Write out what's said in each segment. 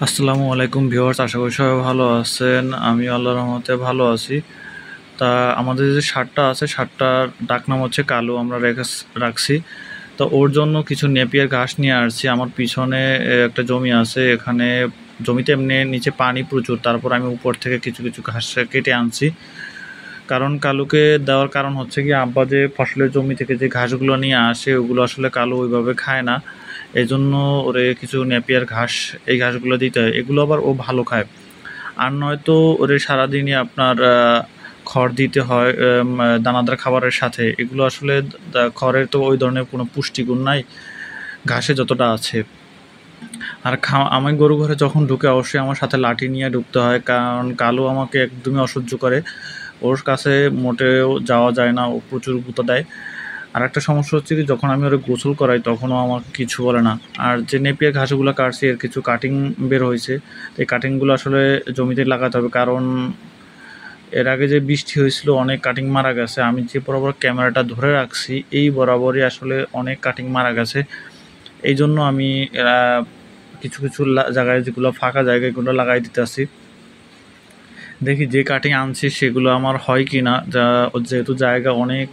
আসসালামু আলাইকুম ভিউয়ার্স, আশা করি সবাই ভালো আছেন। আমি আল্লাহর রহমতে ভালো আছি। তা আমাদের যে ষাঁড়টা আছে, ষাঁড়টার ডাকনাম হচ্ছে কালু, আমরা রাখছি। তো ওর জন্য কিছু নেপিয়ার ঘাস নিয়ে আসছি। আমার পিছনে একটা জমি আছে, এখানে জমিতে এমনি নিচে পানি প্রচুর, তারপর আমি উপর থেকে কিছু কিছু ঘাস কেটে আনছি। কারণ কালুকে দেওয়ার কারণ হচ্ছে কি, আব্বা যে ফসলের জমি থেকে যে ঘাসগুলো নিয়ে আসে ওগুলো আসলে কালু ওইভাবে খায় না। এই জন্য ওরে কিছু নেপিয়ার ঘাস, এই ঘাসগুলো দিতে হয়। এগুলো আবার ও ভালো খায়। আর নয়তো ওরে সারাদিনই আপনার খড় দিতে হয় দানাদার খাবারের সাথে। এগুলো আসলে খড়ের তো ওই ধরনের কোনো পুষ্টিগুণ নাই ঘাসে যতটা আছে। আর আমি গরু ঘরে যখন ঢুকে অবশ্যই আমার সাথে লাঠি নিয়ে ঢুকতে হয়, কারণ কালু আমাকে একদমই অসহ্য করে। ওর কাছে মোটেও যাওয়া যায় না, ও প্রচুর গুঁতো দেয়। আর একটা সমস্যা হচ্ছে কি, যখন আমি ওরে গোসল করাই তখনও আমাকে কিছু বলে না। আর যে নেপিয়ার ঘাসগুলো কাটছি এর কিছু কাটিং বের হয়েছে, এই কাটিংগুলো আসলে জমিতে লাগাতে হবে, কারণ এর আগে যে বৃষ্টি হয়েছিল অনেক কাটিং মারা গেছে। আমি যে বরাবর ক্যামেরাটা ধরে রাখছি এই বরাবরই আসলে অনেক কাটিং মারা গেছে। এই জন্য আমি কিছু কিছু জায়গায় যেগুলো ফাঁকা জায়গা এগুলো লাগাই দিতেছি। দেখি যে কাটিং আনছি সেগুলো আমার হয় কি না, যেহেতু জায়গা অনেক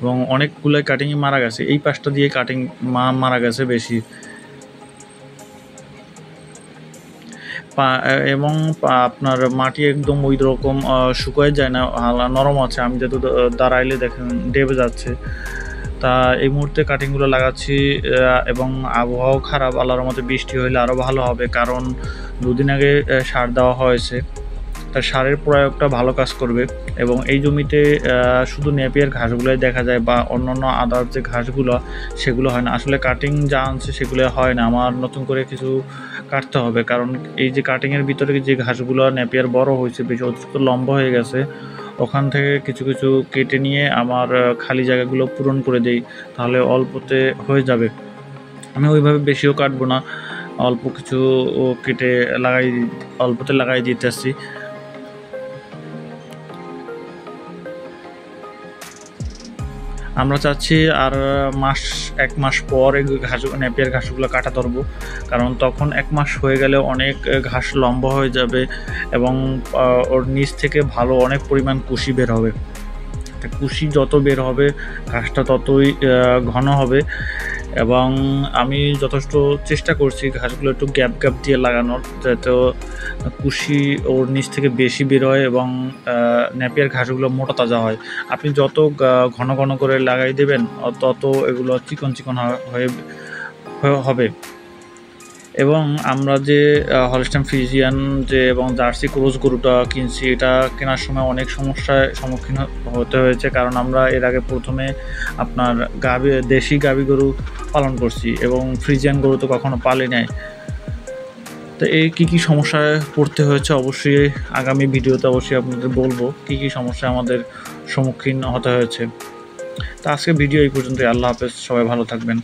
এবং অনেকগুলো কাটিংই মারা গেছে। এই পাশটা দিয়ে কাটিং মারা গেছে বেশি। এবং আপনার মাটি একদম ওই রকম শুকায় যায় না, নরম আছে। আমি যেহেতু দাঁড়াইলে দেখেন ডেবে যাচ্ছে। তা এই মুহূর্তে কাটিংগুলো লাগাচ্ছি এবং আবহাওয়াও খারাপ। আল্লাহর মতো বৃষ্টি হইলে আরও ভালো হবে, কারণ দুদিন আগে সার দেওয়া হয়েছে। তার সারের প্রয়োগটা ভালো কাজ করবে। এবং এই জমিতে শুধু নেপিয়ার ঘাসগুলোই দেখা যায়, বা অন্যান্য আদার যে ঘাসগুলো সেগুলো হয় না। আসলে কাটিং যা আনছে সেগুলো হয় না, আমার নতুন করে কিছু কাটতে হবে। কারণ এই যে কাটিংয়ের ভিতরে যে ঘাসগুলো নেপিয়ার বড় হয়েছে, বেশি অতিরিক্ত লম্বা হয়ে গেছে, ওখান থেকে কিছু কিছু কেটে নিয়ে আমার খালি জায়গাগুলো পূরণ করে দেই, তাহলে অল্পতে হয়ে যাবে। আমি ওইভাবে বেশিও কাটবো না, অল্প কিছু কেটে অল্পতে লাগাই দিতেছি। আমরা চাচ্ছি আর এক মাস পর এই নেপিয়ার ঘাসগুলো কাটা ধরবো, কারণ তখন 1 মাস হয়ে গেলে অনেক ঘাস লম্বা হয়ে যাবে এবং ওর নিচ থেকে ভালো অনেক পরিমাণ কুশি বের হবে। কুশি যত বের হবে ঘাসটা ততই ঘন হবে। এবং আমি যথেষ্ট চেষ্টা করছি ঘাসগুলো একটু গ্যাপ গ্যাপ দিয়ে লাগানোর, যাতে কুশি ওর নিচ থেকে বেশি বের হয় এবং নেপিয়ার ঘাসগুলো মোটা তাজা হয়। আপনি যত ঘন ঘন করে লাগাই দেবেন তত এগুলো চিকন চিকন হয়ে হবে। এবং আমরা যে হলস্টাইন ফ্রিজিয়ান এবং জার্সি ক্রস গরুটা কিনছি, এটা কেনার সময় অনেক সমস্যার সম্মুখীন হতে হয়েছে, কারণ আমরা এর আগে প্রথমে আপনার দেশি গাভী গরু পালন করছি এবং ফ্রিজিয়ান গরু তো কখনো পালি নাই। তো এই কী সমস্যায় পড়তে হয়েছে অবশ্যই আগামী ভিডিওতে অবশ্যই আপনাদের বলবো কী সমস্যা আমাদের সম্মুখীন হতে হয়েছে। তো আজকে ভিডিও এই পর্যন্তই। আল্লাহ হাফেজ, সবাই ভালো থাকবেন।